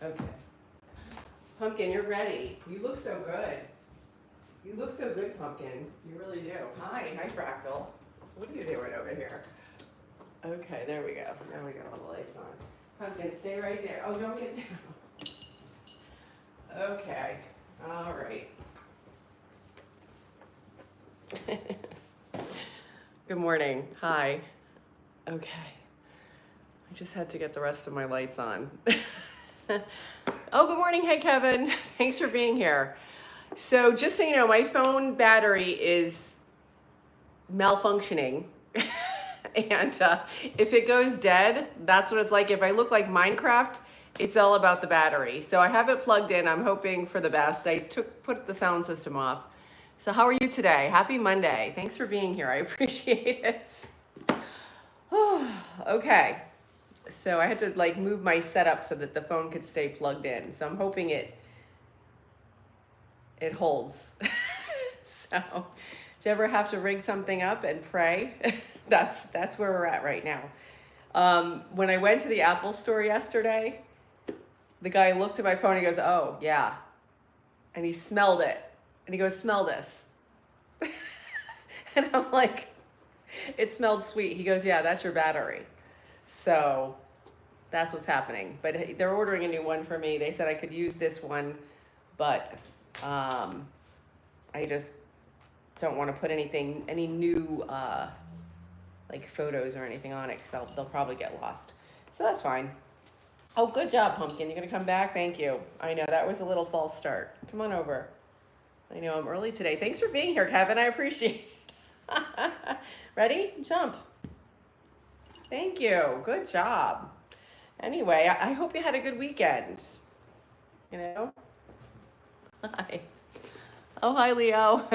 Okay. Pumpkin, you're ready. You look so good. You look so good, Pumpkin. You really do. Hi, Fractal. What are you doing over here? Okay, there we go. Now we got all the lights on. Pumpkin, stay right there. Oh, don't get down. Okay. All right. Good morning. Hi. Okay. I just had to get the rest of my lights on. Oh, good morning. Hey, Kevin. Thanks for being here. So just so you know, my phone battery is malfunctioning. And if it goes dead, that's what it's like. If I look like Minecraft, it's all about the battery. So I have it plugged in. I'm hoping for the best. I put the sound system off. So how are you today? Happy Monday. Thanks for being here. I appreciate it. Okay. So I had to like move my setup so that the phone could stay plugged in. So I'm hoping it holds. So, do you ever have to rig something up and pray? That's where we're at right now. When I went to the Apple store yesterday, the guy looked at my phone and he goes, "Oh, yeah." And he smelled it. And he goes, "Smell this." And I'm like, "It smelled sweet." He goes, "Yeah, that's your battery." So that's what's happening. But they're ordering a new one for me. They said I could use this one, but I just don't want to put any new like photos or anything on it because they'll probably get lost. So that's fine. Oh, good job, Pumpkin. You're gonna come back? Thank you. I know that was a little false start. Come on over. I know I'm early today. Thanks for being here, Kevin. I appreciate it. Ready? Jump. Thank you. Good job. Anyway, I hope you had a good weekend. You know? Hi. Oh, hi, Leo.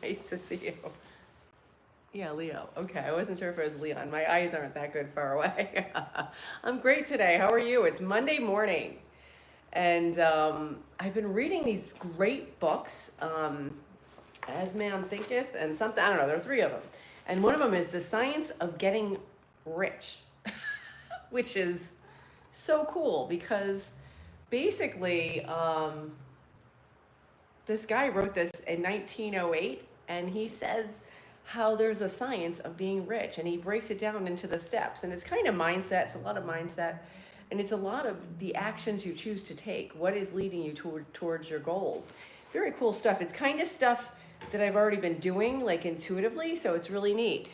Nice to see you. Yeah, Leo. Okay, I wasn't sure if it was Leon. My eyes aren't that good far away. I'm great today. How are you? It's Monday morning. And I've been reading these great books, As Man Thinketh, and something, I don't know, there are three of them. And one of them is The Science of Getting Rich, which is so cool because basically, this guy wrote this in 1908, and he says how there's a science of being rich, and he breaks it down into the steps. And it's kind of mindset, it's a lot of mindset, and it's a lot of the actions you choose to take. What is leading you towards your goals? Very cool stuff. It's kind of stuff that I've already been doing, like intuitively, so it's really neat.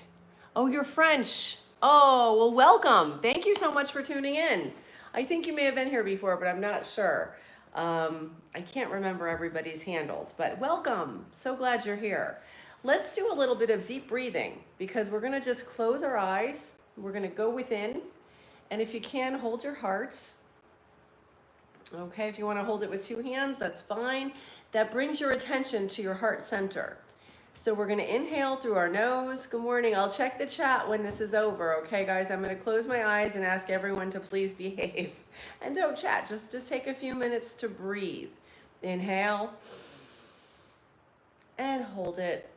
Oh, you're French. Oh, well, welcome. Thank you so much for tuning in. I think you may have been here before, but I'm not sure. I can't remember everybody's handles, but welcome. So glad you're here. Let's do a little bit of deep breathing because we're going to just close our eyes. We're going to go within. And if you can, hold your heart. Okay, if you want to hold it with two hands, that's fine. That brings your attention to your heart center. So we're going to inhale through our nose. Good morning. I'll check the chat when this is over. Okay, guys, I'm going to close my eyes and ask everyone to please behave. And don't chat. Just take a few minutes to breathe. Inhale. And hold it.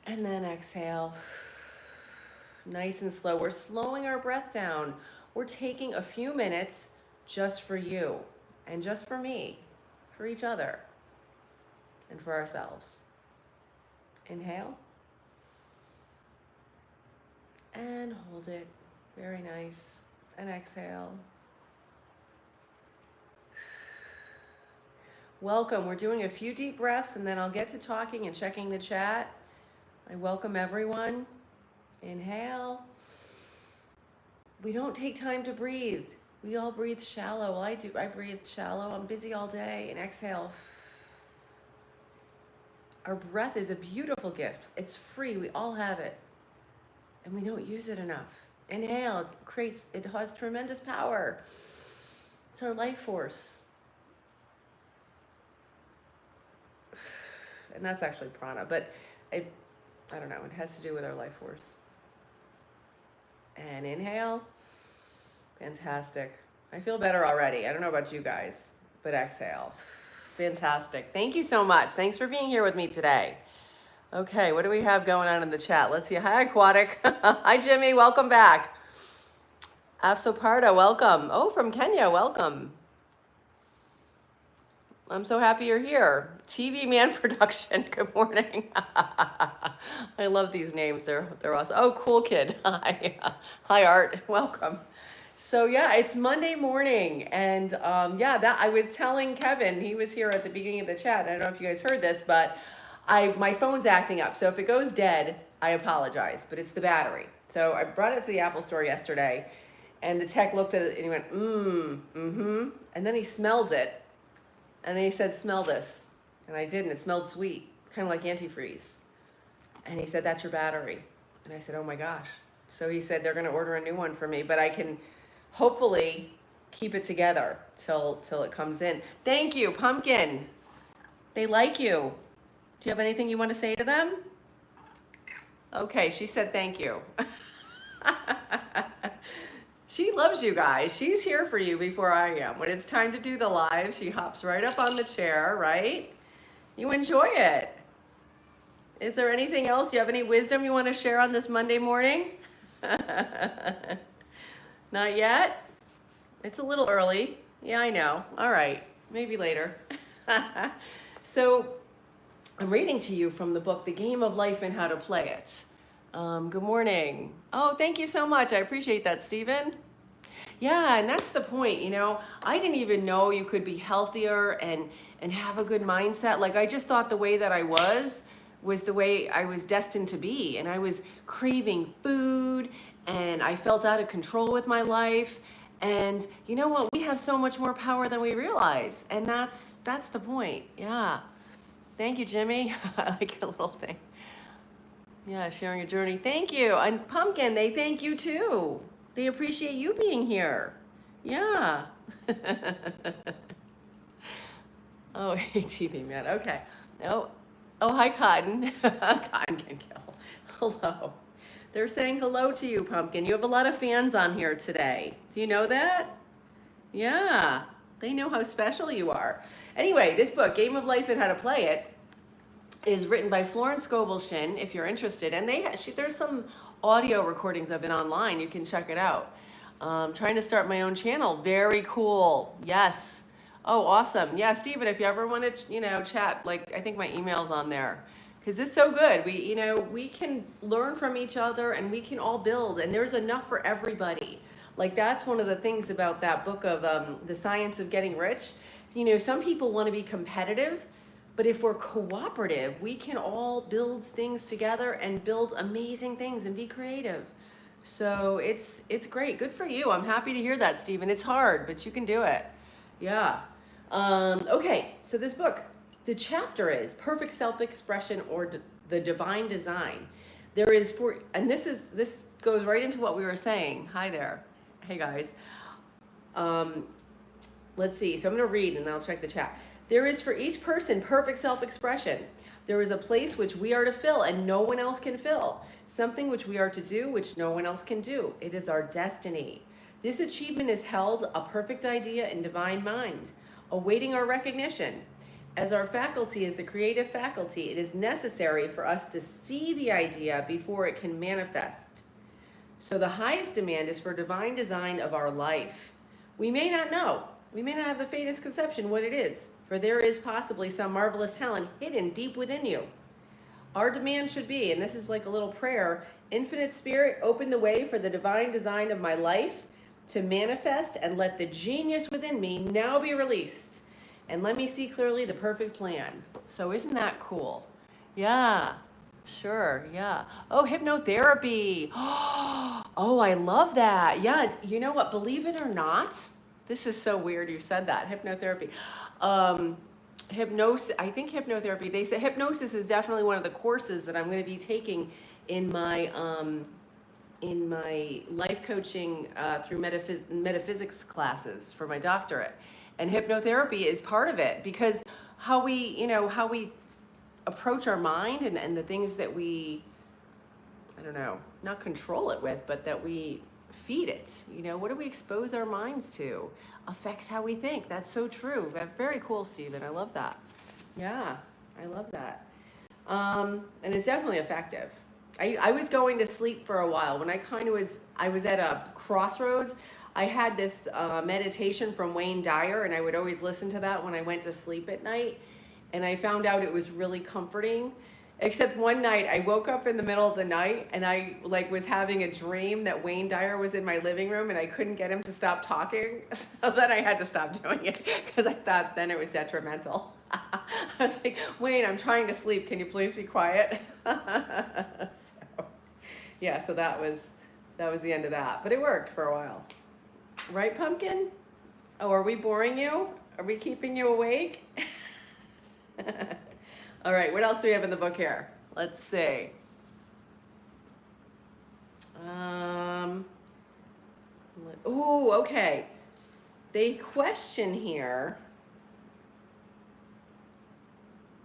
And then exhale. Nice and slow. We're slowing our breath down. We're taking a few minutes just for you and just for me, for each other, and for ourselves. Inhale. And hold it. Very nice. And exhale. Welcome. We're doing a few deep breaths and then I'll get to talking and checking the chat. I welcome everyone. Inhale. We don't take time to breathe. We all breathe shallow. Well, I do. I breathe shallow. I'm busy all day. And exhale. Our breath is a beautiful gift. It's free. We all have it. And we don't use it enough. Inhale. It has tremendous power. It's our life force. And that's actually prana, but I don't know. It has to do with our life force. And inhale. Fantastic. I feel better already. I don't know about you guys, but exhale. Fantastic. Thank you so much. Thanks for being here with me today. Okay, what do we have going on in the chat? Let's see. Hi, Aquatic. Hi, Jimmy. Welcome back. Afsoparda, welcome. Oh, from Kenya, welcome. I'm so happy you're here. TV Man Production, good morning. I love these names. They're awesome. Oh, Cool Kid. Hi. Hi, Art. Welcome. So yeah, it's Monday morning, and yeah, that I was telling Kevin, he was here at the beginning of the chat. I don't know if you guys heard this, but my phone's acting up. So if it goes dead, I apologize, but it's the battery. So I brought it to the Apple store yesterday, and the tech looked at it and he went, and then he smells it, and then he said, "Smell this," and I did, and it smelled sweet, kind of like antifreeze. And he said, "That's your battery," and I said, "Oh my gosh." So he said they're going to order a new one for me, but I can hopefully keep it together till it comes in. Thank you, Pumpkin. They like you. Do you have anything you want to say to them? Okay, she said thank you. She loves you guys. She's here for you before I am. When it's time to do the live, she hops right up on the chair, right? You enjoy it. Is there anything else? Do you have any wisdom you want to share on this Monday morning? Not yet? It's a little early. Yeah, I know. All right, maybe later. So I'm reading to you from the book, The Game of Life and How to Play It. Good morning. Oh, thank you so much. I appreciate that, Stephen. Yeah, and that's the point, you know. I didn't even know you could be healthier and have a good mindset. Like, I just thought the way that I was the way I was destined to be, and I was craving food, and I felt out of control with my life. And you know what? We have so much more power than we realize, and that's the point. Yeah. Thank you, Jimmy. I like your little thing. Yeah, sharing a journey. Thank you. And Pumpkin, they thank you too. They appreciate you being here. Yeah. Oh, hey, TV Man. Okay. Oh, hi, Cotton. Cotton can kill. Hello. They're saying hello to you, Pumpkin. You have a lot of fans on here today. Do you know that? Yeah. They know how special you are. Anyway, this book, Game of Life and How to Play It, is written by Florence Scovel Shinn, if you're interested. And there's some audio recordings of it online. You can check it out. Trying to start my own channel. Very cool. Yes. Oh, awesome. Yeah, Stephen, if you ever want to, chat, like, I think my email's on there. Because it's so good. We can learn from each other, and we can all build. And there's enough for everybody. Like, that's one of the things about that book of The Science of Getting Rich. Some people want to be competitive. But if we're cooperative, we can all build things together and build amazing things and be creative. So it's great. Good for you. I'm happy to hear that, Stephen. It's hard, but you can do it. Yeah. Okay, so this book, the chapter is Perfect Self-Expression or the Divine Design. And this goes right into what we were saying. Hi there. Hey, guys. Let's see. So I'm going to read and then I'll check the chat. There is for each person perfect self-expression. There is a place which we are to fill and no one else can fill. Something which we are to do which no one else can do. It is our destiny. This achievement is held a perfect idea in divine mind, awaiting our recognition. As our faculty is the creative faculty, it is necessary for us to see the idea before it can manifest. So the highest demand is for divine design of our life. We may not know. We may not have the faintest conception what it is, for there is possibly some marvelous talent hidden deep within you. Our demand should be, and this is like a little prayer, Infinite Spirit, open the way for the divine design of my life to manifest, and let the genius within me now be released. And let me see clearly the perfect plan. So isn't that cool? Yeah, sure, yeah. Oh, hypnotherapy. Oh, I love that. Yeah, you know what, believe it or not, this is so weird you said that, hypnotherapy. Hypnosis, I think hypnotherapy, they say hypnosis is definitely one of the courses that I'm going to be taking in my life coaching through metaphysics classes for my doctorate. And hypnotherapy is part of it, because how we approach our mind and the things that we, I don't know, not control it with, but that we feed it. What do we expose our minds to affects how we think. That's so true. That's very cool, Stephen. I love that. Yeah, I love that. And it's definitely effective. I was going to sleep for a while when I was at a crossroads. I had this meditation from Wayne Dyer, and I would always listen to that when I went to sleep at night. And I found out it was really comforting. Except one night I woke up in the middle of the night and I like was having a dream that Wayne Dyer was in my living room and I couldn't get him to stop talking. So then I had to stop doing it because I thought then it was detrimental. I was like, Wayne, I'm trying to sleep. Can you please be quiet? So, yeah, so that was the end of that. But it worked for a while. Right, Pumpkin? Oh, are we boring you? Are we keeping you awake? All right, what else do we have in the book here? Let's see. Oh, okay. They question here.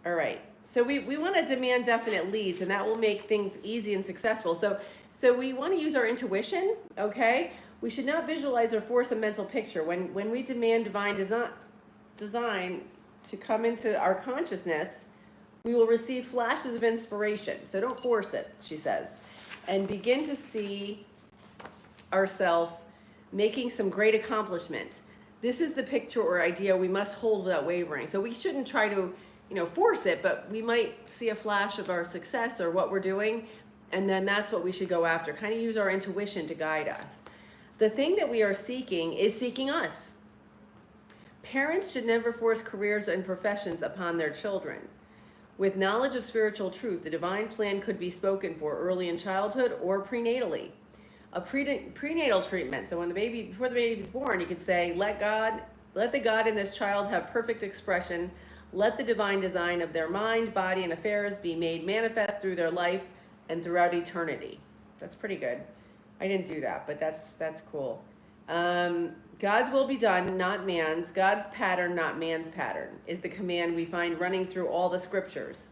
All right. So we want to demand definite leads, and that will make things easy and successful. So we want to use our intuition, okay? We should not visualize or force a mental picture. When we demand divine design to come into our consciousness, we will receive flashes of inspiration. So don't force it, she says. And begin to see ourselves making some great accomplishment. This is the picture or idea we must hold without wavering. So we shouldn't try to, force it, but we might see a flash of our success or what we're doing, and then that's what we should go after. Kind of use our intuition to guide us. The thing that we are seeking is seeking us. Parents should never force careers and professions upon their children. With knowledge of spiritual truth, the divine plan could be spoken for early in childhood or prenatally. A prenatal treatment, so before the baby is born, you could say, let the God in this child have perfect expression. Let the divine design of their mind, body, and affairs be made manifest through their life and throughout eternity. That's pretty good. I didn't do that, but that's cool. God's will be done, not man's. God's pattern, not man's pattern, is the command we find running through all the scriptures.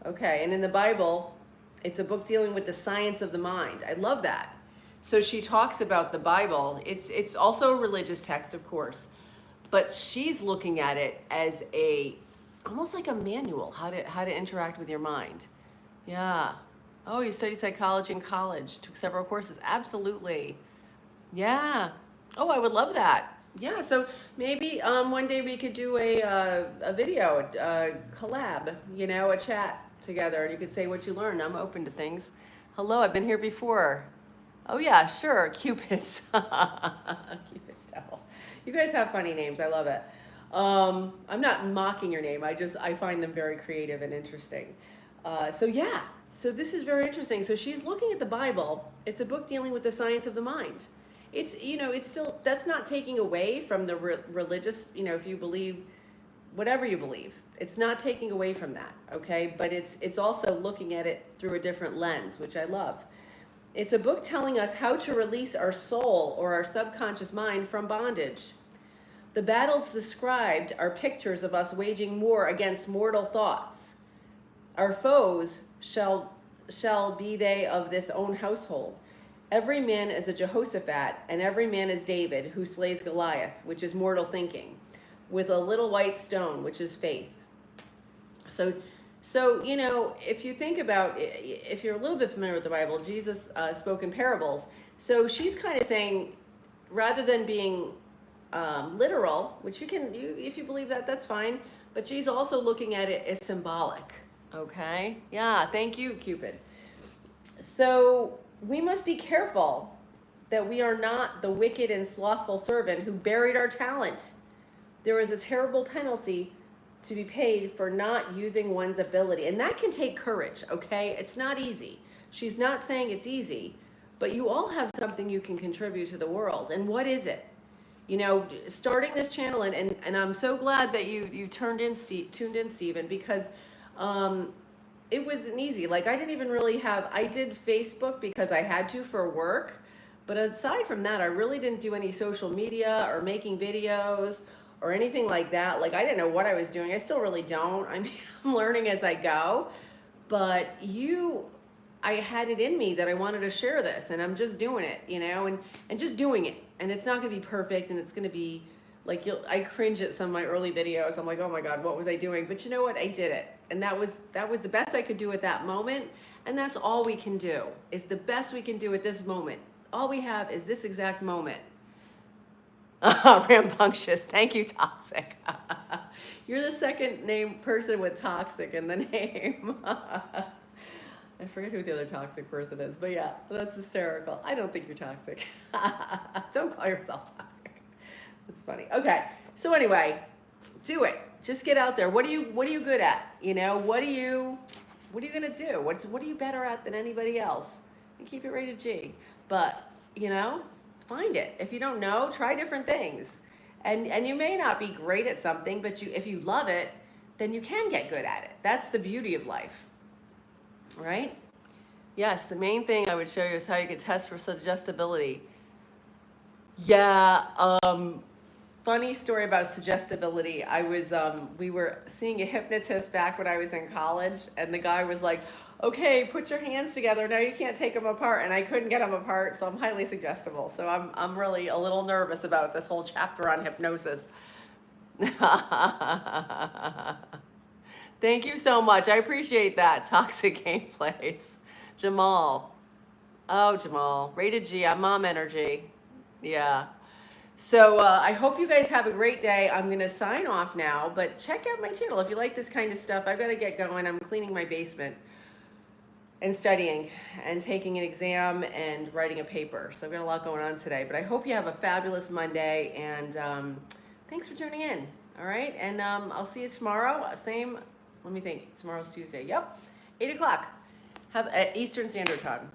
Okay, and in the Bible, it's a book dealing with the science of the mind. I love that. So she talks about the Bible. It's also a religious text, of course, but she's looking at it as almost like a manual, how to interact with your mind. Yeah. Oh, you studied psychology in college, took several courses. Absolutely. Yeah. Oh, I would love that. Yeah, so maybe one day we could do a video, a collab, a chat together, and you could say what you learned. I'm open to things. Hello, I've been here before. Oh yeah, sure, Cupid's. Cupid's devil. You guys have funny names. I love it. I'm not mocking your name. I find them very creative and interesting. So this is very interesting. So she's looking at the Bible. It's a book dealing with the science of the mind. It's still, that's not taking away from the religious, if you believe whatever you believe, it's not taking away from that, okay? But it's also looking at it through a different lens, which I love. It's a book telling us how to release our soul or our subconscious mind from bondage. The battles described are pictures of us waging war against mortal thoughts. Our foes shall be they of this own household. Every man is a Jehoshaphat, and every man is David, who slays Goliath, which is mortal thinking, with a little white stone, which is faith. So if you think about, if you're a little bit familiar with the Bible, Jesus spoke in parables. So she's kind of saying, rather than being literal, which if you believe that, that's fine, but she's also looking at it as symbolic, okay? Yeah, thank you, Cupid. So we must be careful that we are not the wicked and slothful servant who buried our talent. There is a terrible penalty to be paid for not using one's ability. And that can take courage, okay? It's not easy. She's not saying it's easy, but you all have something you can contribute to the world. And what is it? Starting this channel, and I'm so glad that you tuned in, Stephen, because it wasn't easy. Like, I didn't even really I did Facebook because I had to for work. But aside from that, I really didn't do any social media or making videos or anything like that. Like, I didn't know what I was doing. I still really don't. I mean, I'm learning as I go. But I had it in me that I wanted to share this, and I'm just doing it, and just doing it. And it's not going to be perfect, and it's going to be like, I cringe at some of my early videos. I'm like, oh my God, what was I doing? But you know what? I did it. And that was the best I could do at that moment. And that's all we can do, is the best we can do at this moment. All we have is this exact moment. Rambunctious. Thank you, Toxic. You're the second name person with toxic in the name. I forget who the other toxic person is, but yeah, that's hysterical. I don't think you're toxic. Don't call yourself toxic. That's funny. Okay. So anyway, do it. Just get out there. What are you good at? You know, what are you gonna do? What are you better at than anybody else? And keep it rated G. But, you know, find it. If you don't know, try different things. And you may not be great at something, but if you love it, then you can get good at it. That's the beauty of life. Right? Yes, the main thing I would show you is how you can test for suggestibility. Yeah, funny story about suggestibility. I was, we were seeing a hypnotist back when I was in college, and the guy was like, okay, put your hands together. Now you can't take them apart. And I couldn't get them apart, so I'm highly suggestible. So I'm really a little nervous about this whole chapter on hypnosis. Thank you so much. I appreciate that. Toxic gameplays. Jamal. Oh, Jamal. Rated G. I'm mom energy. Yeah. So I hope you guys have a great day. I'm going to sign off now, but check out my channel. If you like this kind of stuff, I've got to get going. I'm cleaning my basement and studying and taking an exam and writing a paper. So I've got a lot going on today, but I hope you have a fabulous Monday, and thanks for tuning in. All right. And I'll see you tomorrow. Same. Let me think. Tomorrow's Tuesday. Yep. 8 o'clock. Have Eastern Standard Time.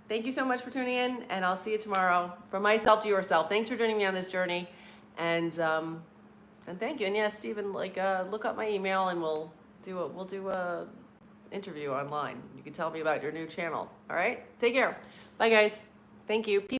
Thank you so much for tuning in, and I'll see you tomorrow. From myself to yourself. Thanks for joining me on this journey, and thank you. And yeah, Stephen, like look up my email, and we'll do a interview online. You can tell me about your new channel. All right. Take care. Bye, guys. Thank you. Peace.